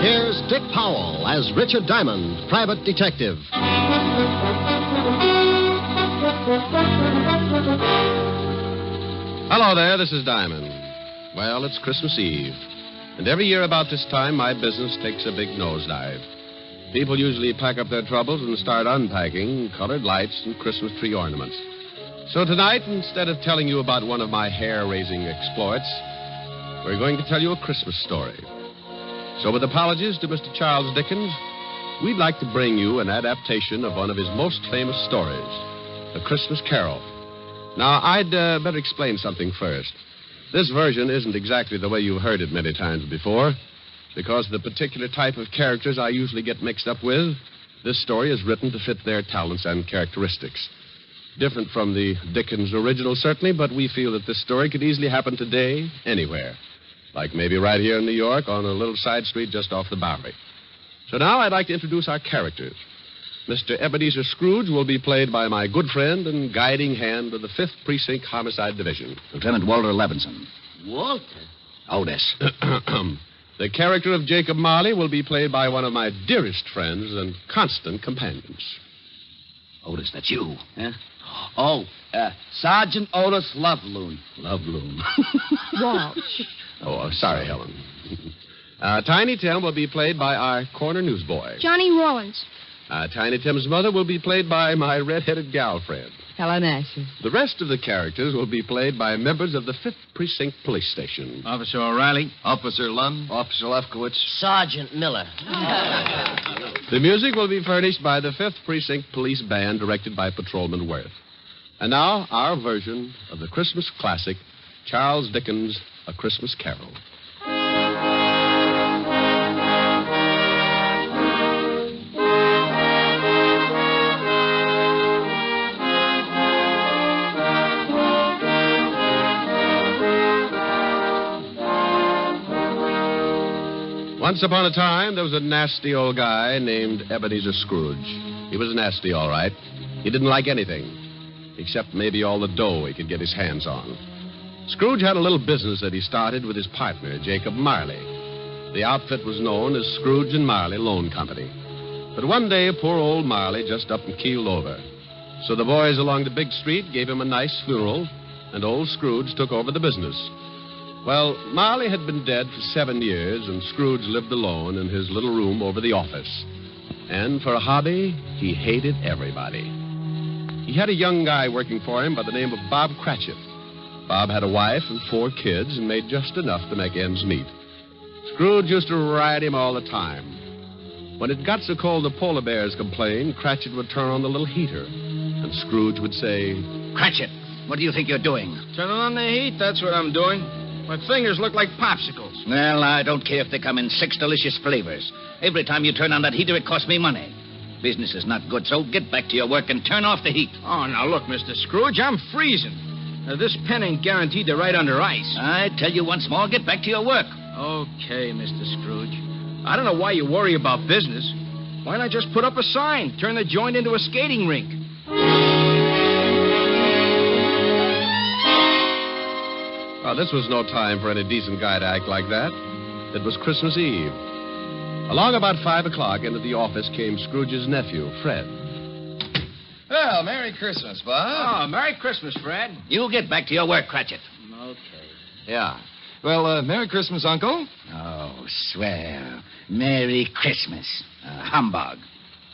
Here's Dick Powell as Richard Diamond, private detective. Hello there, this is Diamond. Well, it's Christmas Eve. And every year about this time, my business takes a big nosedive. People usually pack up their troubles and start unpacking colored lights and Christmas tree ornaments. So tonight, instead of telling you about one of my hair-raising exploits, we're going to tell you a Christmas story. So with apologies to Mr. Charles Dickens, we'd like to bring you an adaptation of one of his most famous stories, A Christmas Carol. Now, I'd better explain something first. This version isn't exactly the way you've heard it many times before. Because of the particular type of characters I usually get mixed up with, this story is written to fit their talents and characteristics. Different from the Dickens original, certainly, but we feel that this story could easily happen today, anywhere. Like maybe right here in New York on a little side street just off the Bowery. So now I'd like to introduce our characters. Mr. Ebenezer Scrooge will be played by my good friend and guiding hand of the 5th Precinct Homicide Division, Lieutenant Walter Levinson. Walter? Otis. The character of Jacob Marley will be played by one of my dearest friends and constant companions. Otis, that's you. Huh? Oh, Sergeant Otis Loveloon. Loveloon. Walsh. Oh, sorry, Helen. Tiny Tim will be played by our corner newsboy. Johnny Rawlins. Tiny Tim's mother will be played by my red-headed gal friend. Helen Asher. The rest of the characters will be played by members of the 5th Precinct Police Station. Officer O'Reilly. Officer Lund. Officer Lefkowitz. Sergeant Miller. The music will be furnished by the 5th Precinct Police Band, directed by Patrolman Worth. And now, our version of the Christmas classic, Charles Dickens' A Christmas Carol. Once upon a time, there was a nasty old guy named Ebenezer Scrooge. He was nasty, all right. He didn't like anything, except maybe all the dough he could get his hands on. Scrooge had a little business that he started with his partner, Jacob Marley. The outfit was known as Scrooge and Marley Loan Company. But one day, poor old Marley just up and keeled over. So the boys along the big street gave him a nice funeral, and old Scrooge took over the business. Well, Marley had been dead for 7 years, and Scrooge lived alone in his little room over the office. And for a hobby, he hated everybody. He had a young guy working for him by the name of Bob Cratchit. Bob had a wife and 4 kids and made just enough to make ends meet. Scrooge used to ride him all the time. When it got so cold the polar bears complained, Cratchit would turn on the little heater. And Scrooge would say, Cratchit, what do you think you're doing? Turning on the heat, that's what I'm doing. My fingers look like popsicles. Well, I don't care if they come in 6 delicious flavors. Every time you turn on that heater, it costs me money. Business is not good, so get back to your work and turn off the heat. Oh, now look, Mr. Scrooge, I'm freezing. Now, this pen ain't guaranteed to ride under ice. I tell you once more, get back to your work. Okay, Mr. Scrooge. I don't know why you worry about business. Why not just put up a sign, turn the joint into a skating rink? Well, this was no time for any decent guy to act like that. It was Christmas Eve. Along about 5 o'clock, into the office came Scrooge's nephew, Fred. Well, Merry Christmas, Bob. Oh, Merry Christmas, Fred. You get back to your work, Cratchit. Okay. Yeah. Well, Merry Christmas, Uncle. Oh, swell. Merry Christmas. Humbug.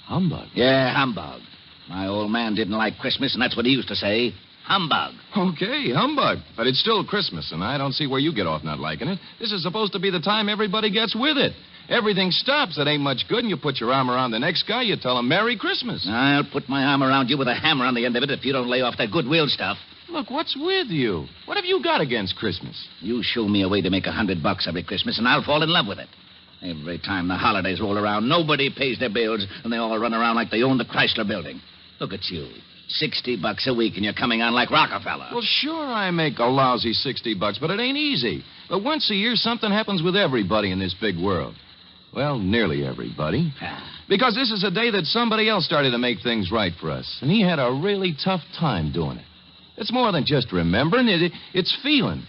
Humbug? Yeah, humbug. My old man didn't like Christmas, and that's what he used to say. Humbug. Okay, humbug. But it's still Christmas, and I don't see where you get off not liking it. This is supposed to be the time everybody gets with it. Everything stops. It ain't much good, and you put your arm around the next guy, you tell him Merry Christmas. I'll put my arm around you with a hammer on the end of it if you don't lay off that goodwill stuff. Look, what's with you? What have you got against Christmas? You show me a way to make $100 every Christmas, and I'll fall in love with it. Every time the holidays roll around, nobody pays their bills, and they all run around like they own the Chrysler Building. Look at you. $60 a week, and you're coming on like Rockefeller. Well, sure, I make a lousy $60, but it ain't easy. But once a year, something happens with everybody in this big world. Well, nearly everybody. Because this is a day that somebody else started to make things right for us, and he had a really tough time doing it. It's more than just remembering. It's feeling.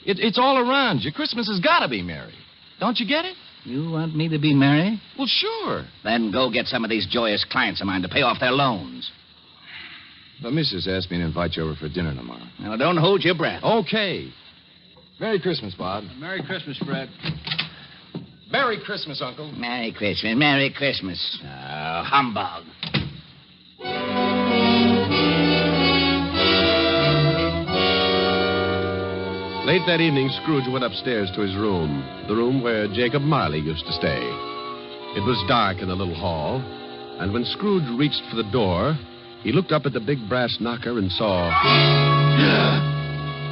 It's all around you. Christmas has got to be merry. Don't you get it? You want me to be merry? Well, sure. Then go get some of these joyous clients of mine to pay off their loans. The missus asked me to invite you over for dinner tomorrow. Now, don't hold your breath. Okay. Merry Christmas, Bob. Merry Christmas, Fred. Merry Christmas, Uncle. Merry Christmas, Merry Christmas. Humbug. Late that evening, Scrooge went upstairs to his room, the room where Jacob Marley used to stay. It was dark in the little hall, and when Scrooge reached for the door, he looked up at the big brass knocker and saw...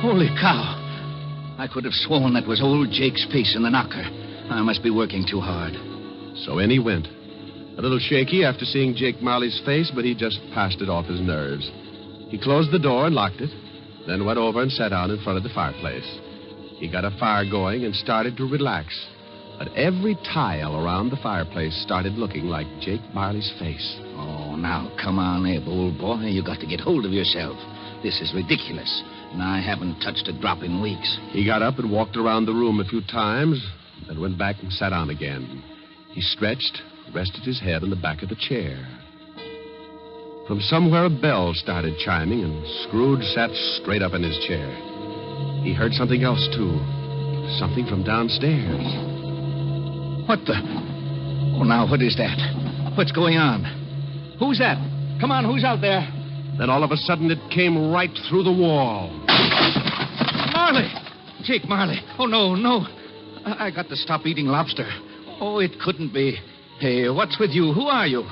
Holy cow. I could have sworn that was old Jake's face in the knocker. I must be working too hard. So in he went. A little shaky after seeing Jake Marley's face, but he just passed it off his nerves. He closed the door and locked it, then went over and sat down in front of the fireplace. He got a fire going and started to relax. But every tile around the fireplace started looking like Jake Marley's face. Oh, now, come on, Abe, old boy. You got to get hold of yourself. This is ridiculous, and I haven't touched a drop in weeks. He got up and walked around the room a few times, then went back and sat down again. He stretched, rested his head on the back of the chair. From somewhere a bell started chiming, and Scrooge sat straight up in his chair. He heard something else, too. Something from downstairs. What the... Oh, now, what is that? What's going on? Who's that? Come on, who's out there? Then all of a sudden it came right through the wall. Marley! Jake Marley. Oh, no. I got to stop eating lobster. Oh, it couldn't be. Hey, what's with you? Who are you?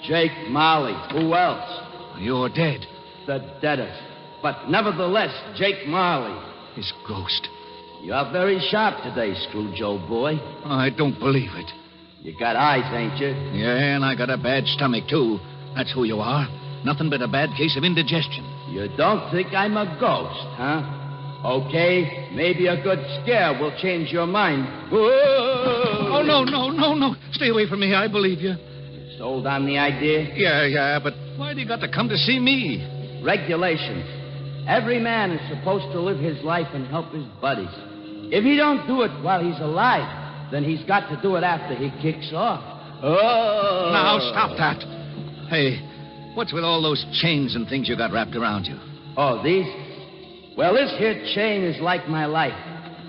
Jake Marley. Who else? You're dead. The deadest. But nevertheless, Jake Marley. His ghost. You're very sharp today, Scrooge, old boy. I don't believe it. You got eyes, ain't you? Yeah, and I got a bad stomach, too. That's who you are. Nothing but a bad case of indigestion. You don't think I'm a ghost, huh? Okay, maybe a good scare will change your mind. Whoa! Oh, no. Stay away from me. I believe you. Sold on the idea? Yeah, but why do you got to come to see me? Regulations. Every man is supposed to live his life and help his buddies. If he don't do it while he's alive, then he's got to do it after he kicks off. Oh! Now, stop that. Hey, what's with all those chains and things you got wrapped around you? Oh, these? Well, this here chain is like my life.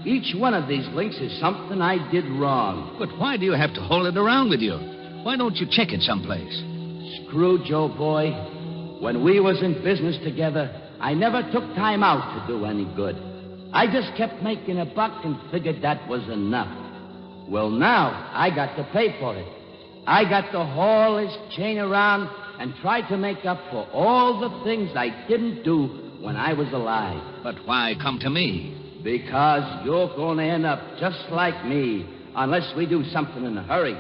Each one of these links is something I did wrong. But why do you have to hold it around with you? Why don't you check it someplace? Scrooge, old boy, when we was in business together, I never took time out to do any good. I just kept making a buck and figured that was enough. Well, now I got to pay for it. I got to haul this chain around and try to make up for all the things I didn't do when I was alive. But why come to me? Because you're going to end up just like me unless we do something in a hurry.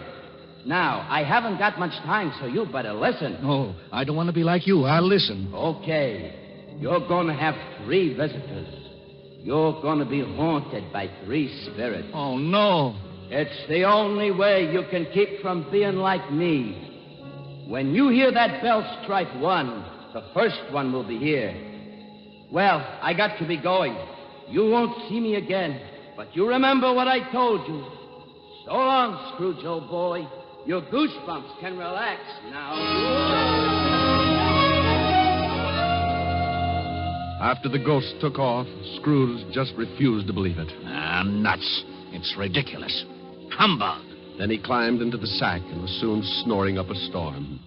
Now, I haven't got much time, so you better listen. Oh, I don't want to be like you. I'll listen. Okay. You're going to have 3 visitors. You're going to be haunted by 3 spirits. Oh, no. It's the only way you can keep from being like me. When you hear that bell strike 1, the first one will be here. Well, I got to be going. You won't see me again, but you remember what I told you. So long, Scrooge, old boy. Your goosebumps can relax now. After the ghost took off, Scrooge just refused to believe it. Nuts. It's ridiculous. Humbug. Then he climbed into the sack and was soon snoring up a storm.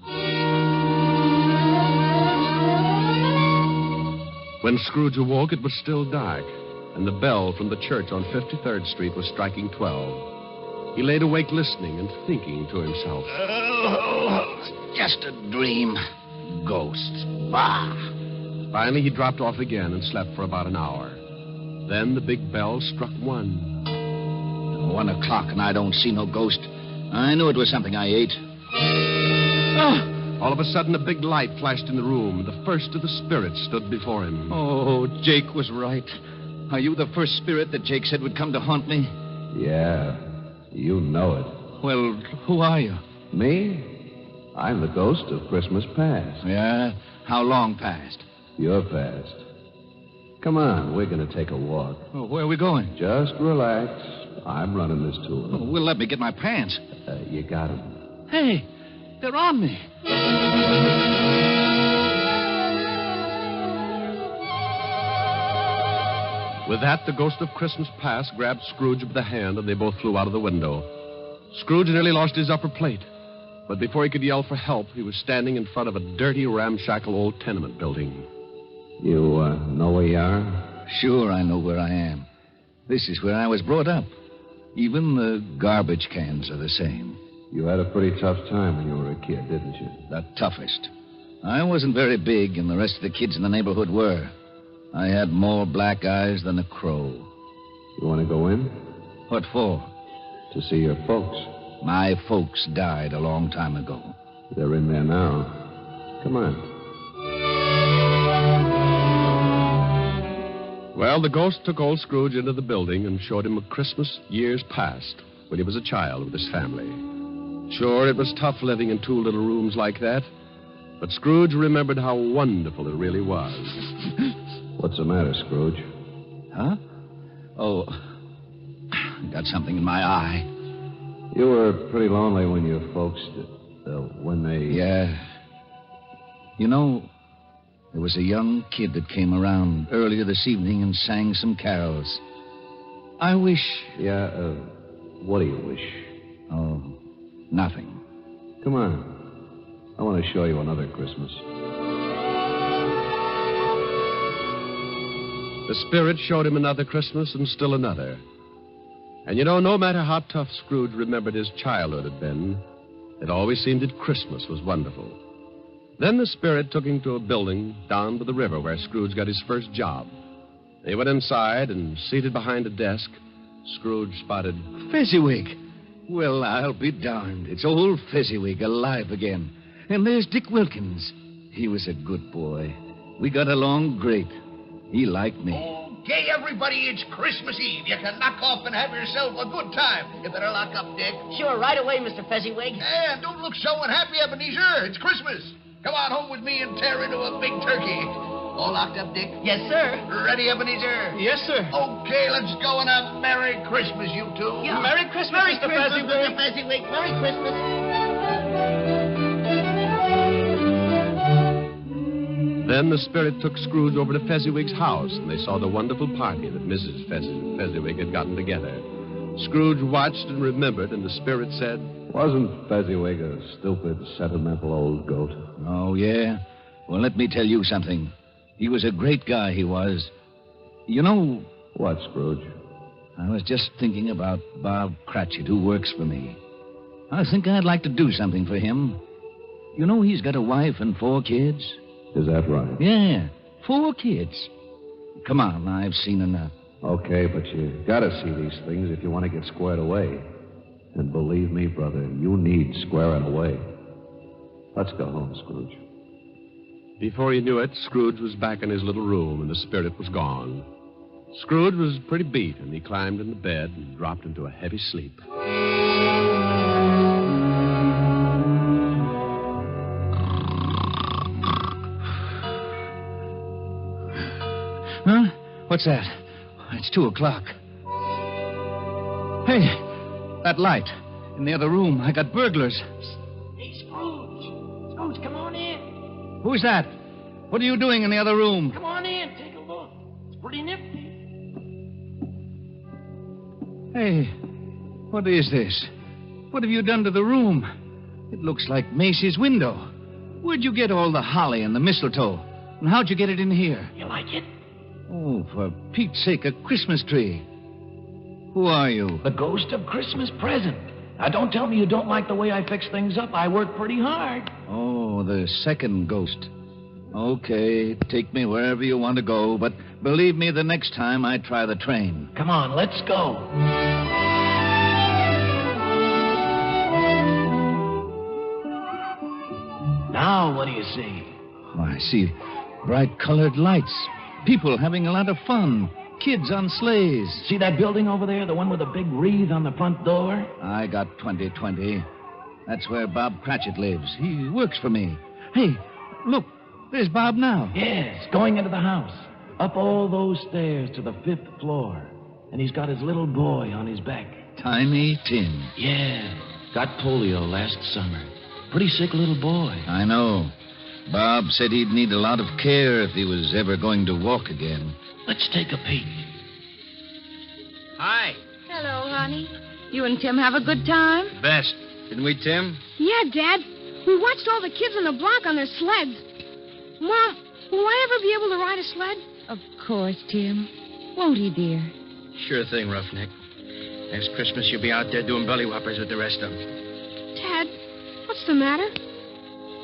When Scrooge awoke, it was still dark, and the bell from the church on 53rd Street was striking 12. He laid awake listening and thinking to himself. Oh, just a dream. Ghosts. Bah. Finally, he dropped off again and slept for about an hour. Then the big bell struck 1. 1 o'clock and I don't see no ghost. I knew it was something I ate. Oh, All of a sudden, a big light flashed in the room. The first of the spirits stood before him. Oh, Jake was right. Are you the first spirit that Jake said would come to haunt me? Yeah, you know it. Well, who are you? Me? I'm the ghost of Christmas past. Yeah? How long past? Your past. Come on, we're going to take a walk. Oh, where are we going? Just relax. I'm running this tour. Oh, well, let me get my pants. You got 'em. Hey, they're on me. With that, the ghost of Christmas past grabbed Scrooge by the hand, and they both flew out of the window. Scrooge nearly lost his upper plate. But before he could yell for help, he was standing in front of a dirty, ramshackle old tenement building. You know where you are? Sure, I know where I am. This is where I was brought up. Even the garbage cans are the same. You had a pretty tough time when you were a kid, didn't you? The toughest. I wasn't very big, and the rest of the kids in the neighborhood were. I had more black eyes than a crow. You want to go in? What for? To see your folks. My folks died a long time ago. They're in there now. Come on. Well, the ghost took old Scrooge into the building and showed him a Christmas years past when he was a child with his family. Sure, it was tough living in two little rooms like that, but Scrooge remembered how wonderful it really was. What's the matter, Scrooge? Huh? Oh, got something in my eye. You were pretty lonely when your folks, when they... Yeah. You know, there was a young kid that came around earlier this evening and sang some carols. I wish... Yeah, what do you wish? Oh, nothing. Come on. I want to show you another Christmas. The spirit showed him another Christmas and still another. And you know, no matter how tough Scrooge remembered his childhood had been, it always seemed that Christmas was wonderful. Then the spirit took him to a building down by the river where Scrooge got his first job. They went inside, and seated behind a desk, Scrooge spotted... Fezziwig. Well, I'll be darned. It's old Fezziwig alive again. And there's Dick Wilkins. He was a good boy. We got along great. He liked me. Okay, everybody, it's Christmas Eve. You can knock off and have yourself a good time. You better lock up, Dick. Sure, right away, Mr. Fezziwig. And don't look so unhappy, Ebenezer. It's Christmas. Come on home with me and tear into a big turkey. All locked up, Dick? Yes, sir. Ready, Ebenezer? Yes, sir. Okay, let's go and have Merry Christmas, you two. Yeah. Merry Christmas, Mr. Fezziwig. Mr. Fezziwig. Merry Christmas. Then the spirit took Scrooge over to Fezziwig's house, and they saw the wonderful party that Mrs. Fezziwig had gotten together. Scrooge watched and remembered, and the spirit said... Wasn't Fezziwig a stupid, sentimental old goat? Oh, yeah? Well, let me tell you something. He was a great guy, he was. You know... What, Scrooge? I was just thinking about Bob Cratchit, who works for me. I think I'd like to do something for him. You know he's got a wife and 4 kids? Is that right? Yeah, 4 kids. Come on, I've seen enough. Okay, but you gotta see these things if you want to get squared away. And believe me, brother, you need squaring away. Let's go home, Scrooge. Before he knew it, Scrooge was back in his little room, and the spirit was gone. Scrooge was pretty beat, and he climbed into bed and dropped into a heavy sleep. Huh? What's that? It's 2:00. Hey, that light in the other room. I got burglars. Hey, Scrooge. Scrooge, come on in. Who's that? What are you doing in the other room? Come on in. Take a look. It's pretty nifty. Hey, what is this? What have you done to the room? It looks like Macy's window. Where'd you get all the holly and the mistletoe? And how'd you get it in here? You like it? Oh, for Pete's sake, a Christmas tree. Who are you? The ghost of Christmas present. Now, don't tell me you don't like the way I fix things up. I work pretty hard. Oh, the second ghost. Okay, take me wherever you want to go, but believe me, the next time I try the train. Come on, let's go. Now, Now, what do you see? Oh, I see bright colored lights. People having a lot of fun. Kids on sleighs. See that building over there? The one with the big wreath on the front door? I got 2020. That's where Bob Cratchit lives. He works for me. Hey, look. There's Bob now. Yes, going into the house. Up all those stairs to the 5th floor. And he's got his little boy on his back. Tiny Tim. Yeah, got polio last summer. Pretty sick little boy. I know. Bob said he'd need a lot of care if he was ever going to walk again. Let's take a peek. Hi. Hello, honey. You and Tim have a good time? Best. Didn't we, Tim? Yeah, Dad. We watched all the kids on the block on their sleds. Mom, will I ever be able to ride a sled? Of course, Tim. Won't he, dear? Sure thing, Roughneck. Next Christmas, you'll be out there doing belly whoppers with the rest of them. Dad, what's the matter?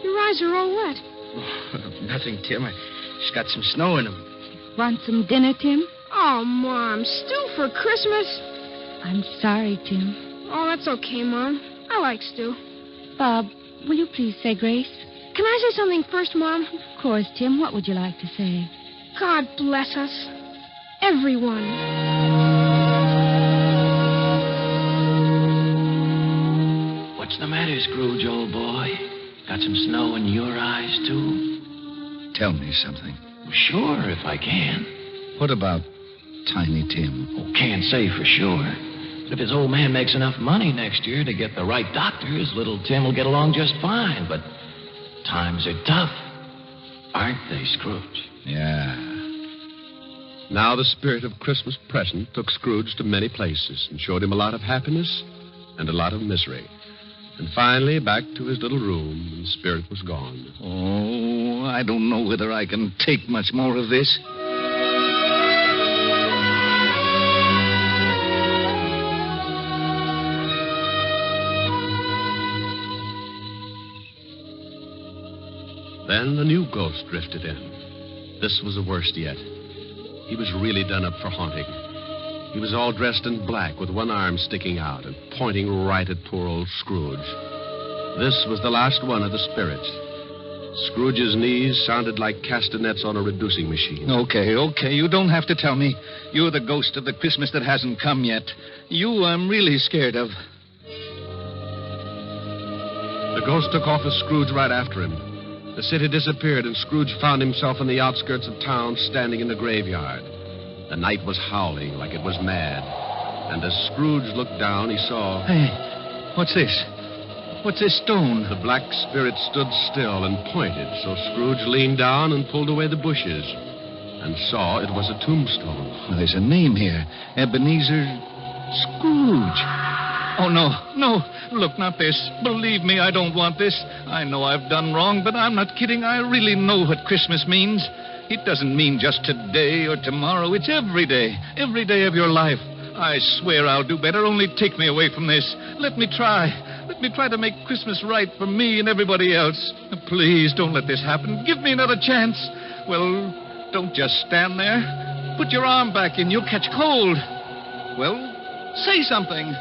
Your eyes are all wet. Oh, nothing, Tim. I just got some snow in them. Want some dinner, Tim? Oh, Mom, stew for Christmas? I'm sorry, Tim. Oh, that's okay, Mom. I like stew. Bob, will you please say grace? Can I say something first, Mom? Of course, Tim. What would you like to say? God bless us. Everyone. What's the matter, Scrooge, old boy? Got some snow in your eyes, too? Tell me something. Sure, if I can. What about Tiny Tim? Oh, can't say for sure. But if his old man makes enough money next year to get the right doctors, little Tim will get along just fine. But times are tough, aren't they, Scrooge? Yeah. Now the spirit of Christmas present took Scrooge to many places and showed him a lot of happiness and a lot of misery. And finally, back to his little room, and the spirit was gone. Oh, I don't know whether I can take much more of this. Then the new ghost drifted in. This was the worst yet. He was really done up for haunting. He was all dressed in black with one arm sticking out and pointing right at poor old Scrooge. This was the last one of the spirits. Scrooge's knees sounded like castanets on a reducing machine. Okay. You don't have to tell me. You're the ghost of the Christmas that hasn't come yet. You I'm really scared of. The ghost took off with Scrooge right after him. The city disappeared, and Scrooge found himself on the outskirts of town, standing in the graveyard. The night was howling like it was mad. And as Scrooge looked down, he saw... Hey, what's this? What's this stone? The black spirit stood still and pointed, so Scrooge leaned down and pulled away the bushes and saw it was a tombstone. Well, there's a name here. Ebenezer Scrooge. Oh, no. Look, not this. Believe me, I don't want this. I know I've done wrong, but I'm not kidding. I really know what Christmas means. It doesn't mean just today or tomorrow. It's every day of your life. I swear I'll do better. Only take me away from this. Let me try. Let me try to make Christmas right for me and everybody else. Please, don't let this happen. Give me another chance. Well, don't just stand there. Put your arm back in. You'll catch cold. Well, say something.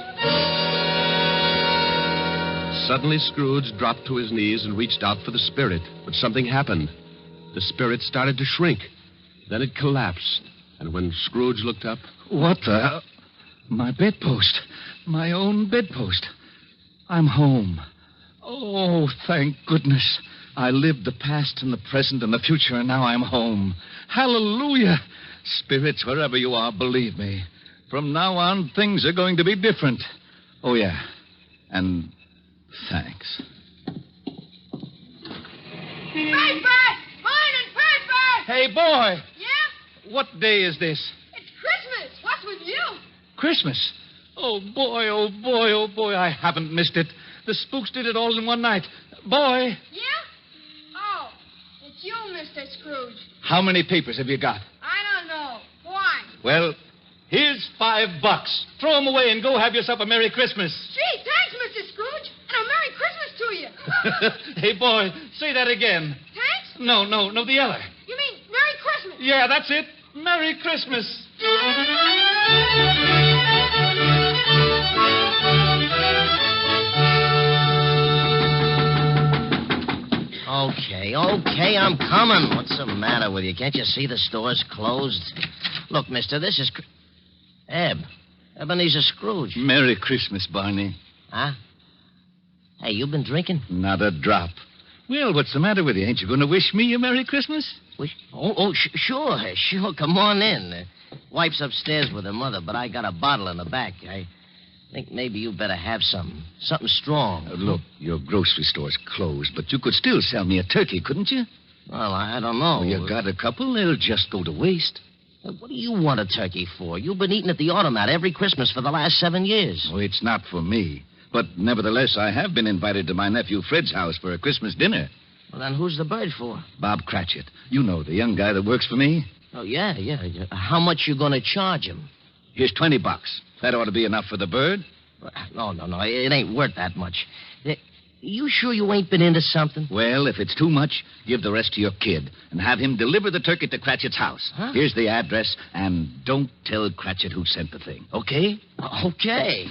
Suddenly, Scrooge dropped to his knees and reached out for the spirit. But something happened. The spirit started to shrink. Then it collapsed. And when Scrooge looked up... What the... My bedpost. My own bedpost. I'm home. Oh, thank goodness. I lived the past and the present and the future, and now I'm home. Hallelujah. Spirits, wherever you are, believe me. From now on, things are going to be different. Oh, yeah. And thanks. Paper! Morning, paper! Hey, boy. Yeah? What day is this? It's Christmas. What's with you? Christmas. Oh, boy. I haven't missed it. The spooks did it all in one night. Boy. Yeah? Oh, it's you, Mr. Scrooge. How many papers have you got? I don't know. Why? Well, here's $5. Throw them away and go have yourself a Merry Christmas. Gee, thanks, Mr. Scrooge. And a Merry Christmas to you. Hey, boy, say that again. Thanks? No, the other. You mean Merry Christmas? Yeah, that's it. Merry Christmas. Okay, I'm coming. What's the matter with you? Can't you see the store's closed? Look, mister, this is... Ebenezer Scrooge. Merry Christmas, Barney. Huh? Hey, you been drinking? Not a drop. Well, what's the matter with you? Ain't you going to wish me a Merry Christmas? Sure. Come on in. Wife's upstairs with her mother, but I got a bottle in the back. I think maybe you better have something strong. Look, your grocery store's closed, but you could still sell me a turkey, couldn't you? Well, I don't know. Well, you got a couple, they'll just go to waste. What do you want a turkey for? You've been eating at the automat every Christmas for the last 7 years. Oh, it's not for me. But nevertheless, I have been invited to my nephew Fred's house for a Christmas dinner. Well, then who's the bird for? Bob Cratchit. You know, the young guy that works for me. Oh, yeah. How much you going to charge him? Here's $20. That ought to be enough for the bird. No. It ain't worth that much. You sure you ain't been into something? Well, if it's too much, give the rest to your kid and have him deliver the turkey to Cratchit's house. Huh? Here's the address, and don't tell Cratchit who sent the thing, okay? Okay.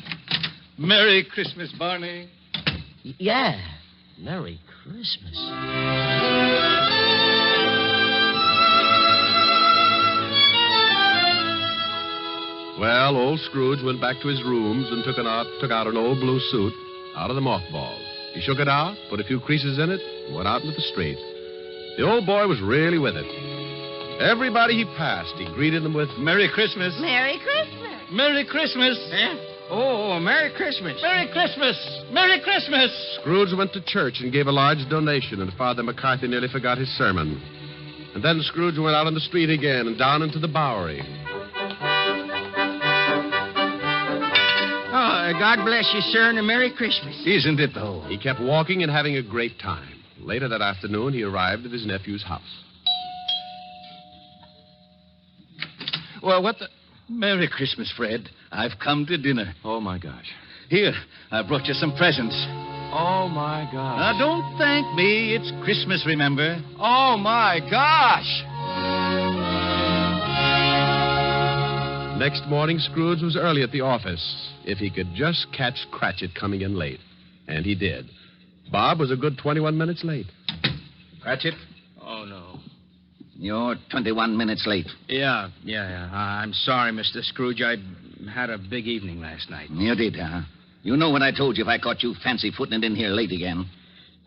Merry Christmas, Barney. Yeah. Merry Christmas. Well, old Scrooge went back to his rooms and took out an old blue suit out of the mothballs. He shook it out, put a few creases in it, and went out into the street. The old boy was really with it. Everybody he passed, he greeted them with, Merry Christmas. Merry Christmas. Merry Christmas. Eh? Oh, Merry Christmas. Merry Christmas. Merry Christmas. Scrooge went to church and gave a large donation, and Father McCarthy nearly forgot his sermon. And then Scrooge went out on the street again and down into the Bowery. Oh, God bless you, sir, and a Merry Christmas. Isn't it, though? He kept walking and having a great time. Later that afternoon, he arrived at his nephew's house. Well, what the... Merry Christmas, Fred. I've come to dinner. Oh, my gosh. Here, I brought you some presents. Oh, my gosh. Now, don't thank me. It's Christmas, remember? Oh, my gosh. Next morning, Scrooge was early at the office. If he could just catch Cratchit coming in late. And he did. Bob was a good 21 minutes late. Cratchit? Oh, no. You're 21 minutes late. Yeah. I'm sorry, Mr. Scrooge. I had a big evening last night. You did, huh? You know what I told you if I caught you fancy-footing it in here late again.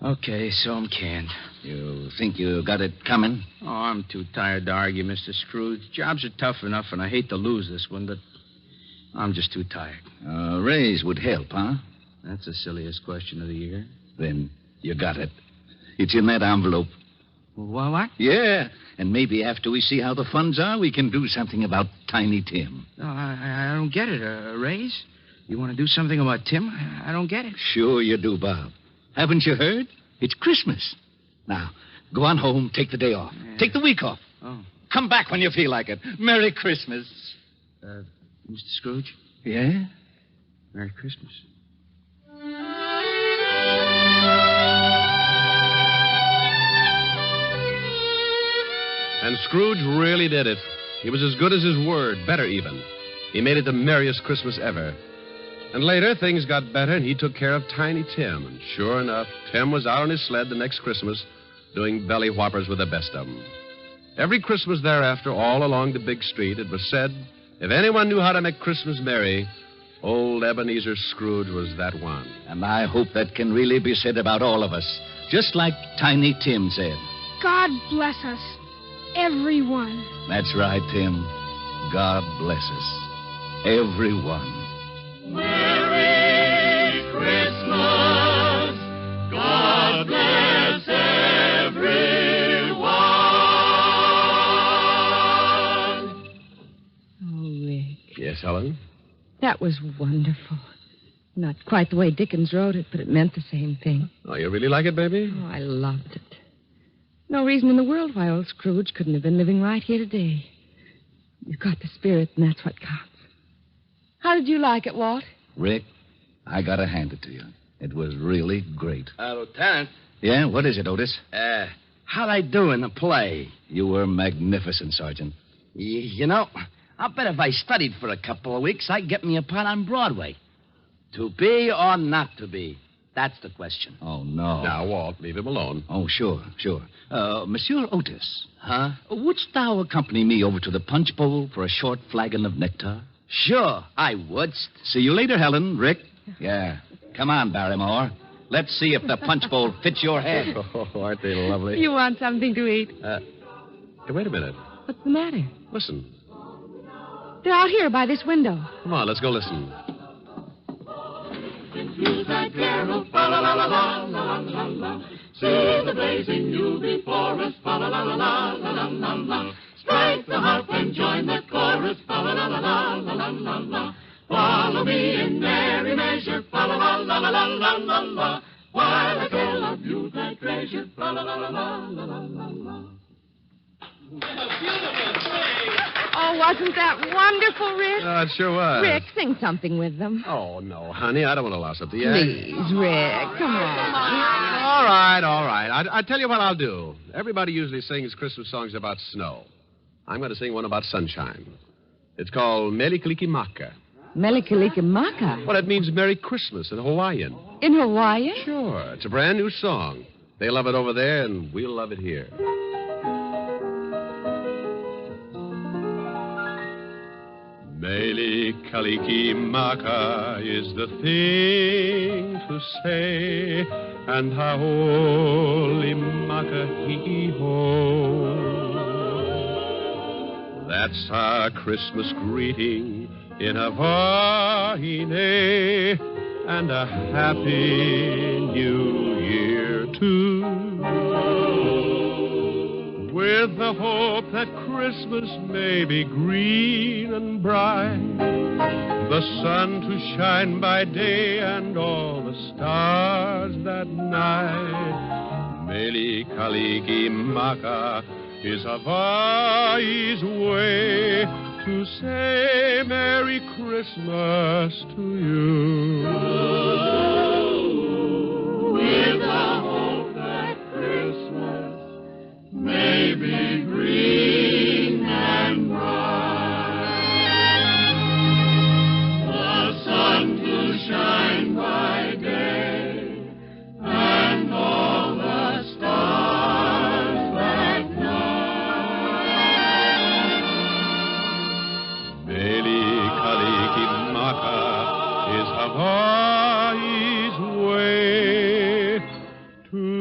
Okay, so I'm canned. You think you got it coming? Oh, I'm too tired to argue, Mr. Scrooge. Jobs are tough enough, and I hate to lose this one, but I'm just too tired. A raise would help, huh? That's the silliest question of the year. Then you got it. It's in that envelope. Well, what? Yeah, and maybe after we see how the funds are, we can do something about Tiny Tim. No, I don't get it. A raise? You want to do something about Tim? I don't get it. Sure you do, Bob. Haven't you heard? It's Christmas. Now, go on home, take the day off. Yeah. Take the week off. Oh. Come back when you feel like it. Merry Christmas. Mr. Scrooge? Yeah? Merry Christmas. And Scrooge really did it. He was as good as his word, better even. He made it the merriest Christmas ever. And later, things got better, and he took care of Tiny Tim. And sure enough, Tim was out on his sled the next Christmas doing belly whoppers with the best of them. Every Christmas thereafter, all along the big street, it was said, if anyone knew how to make Christmas merry, old Ebenezer Scrooge was that one. And I hope that can really be said about all of us, just like Tiny Tim said. God bless us, everyone. That's right, Tim. God bless us, everyone. Merry Christmas. God bless everyone. Oh, Rick. Yes, Helen? That was wonderful. Not quite the way Dickens wrote it, but it meant the same thing. Oh, you really like it, baby? Oh, I loved it. No reason in the world why old Scrooge couldn't have been living right here today. You've got the spirit, and that's what counts. How did you like it, Walt? Rick, I gotta hand it to you. It was really great. Lieutenant. Yeah, what is it, Otis? How'd I do in the play? You were magnificent, Sergeant. You know, I'll bet if I studied for a couple of weeks, I'd get me a part on Broadway. To be or not to be? That's the question. Oh, no. Now, Walt, leave him alone. Oh, sure. Monsieur Otis. Huh? Wouldst thou accompany me over to the punch bowl for a short flagon of nectar? Sure, I would. See you later, Helen. Rick? Yeah. Come on, Barrymore. Let's see if the punch bowl fits your head. Oh, aren't they lovely? You want something to eat? Hey, wait a minute. What's the matter? Listen. They're out here by this window. Come on, let's go listen. Use that carol, fa la la la la la la la. See the blazing new before us, fa la la la la la la la. Strike the harp and join the chorus, fa la la la la la la la. Follow me in merry measure, fa la la la la la la la. While I tell of you thy treasure, fa la la la la la la la. Oh, wasn't that wonderful, Rick? It sure was. Rick, sing something with them. Oh, no, honey, I don't want to louse up the act. Please, Rick, come on. All right. I tell you what I'll do. Everybody usually sings Christmas songs about snow. I'm going to sing one about sunshine. It's called Melikalikimaka. Melikalikimaka? Well, it means Merry Christmas in Hawaiian. In Hawaii? Sure. It's a brand new song. They love it over there, and we'll love it here. Melikalikimaka is the thing to say, and haolimaka hee-ho. That's our Christmas greeting in Hawaii, and a happy new year, too. With the hope that Christmas may be green and bright, the sun to shine by day and all the stars that night. Melikalikimaka is Hawaii's way to say Merry Christmas to you. With the hope that Christmas may be green and bright, the sun to shine by day, and all the stars that night. Melikalikimaka is Hawaii's way to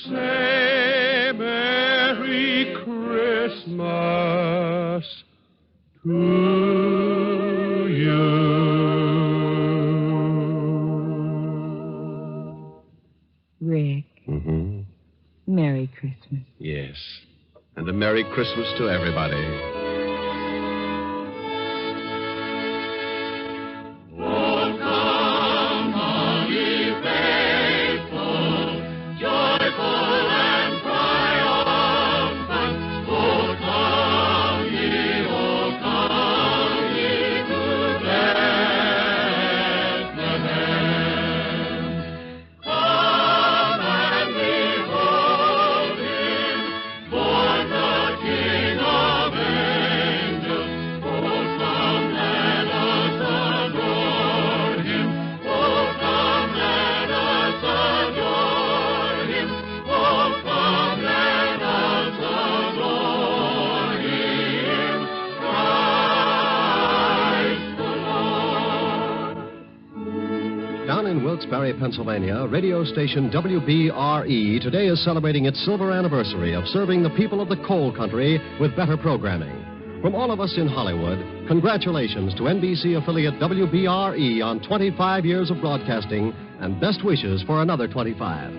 say Merry Christmas to you. Rick, Merry Christmas. Yes. And a Merry Christmas to everybody. In Wilkes-Barre, Pennsylvania, radio station WBRE today is celebrating its silver anniversary of serving the people of the coal country with better programming. From all of us in Hollywood, congratulations to NBC affiliate WBRE on 25 years of broadcasting and best wishes for another 25.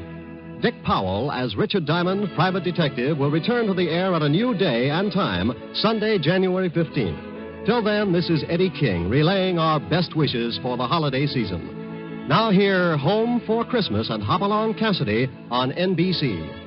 Dick Powell, as Richard Diamond, private detective, will return to the air at a new day and time, Sunday, January 15th. Till then, this is Eddie King relaying our best wishes for the holiday season. Now hear Home for Christmas and Hopalong Cassidy on NBC.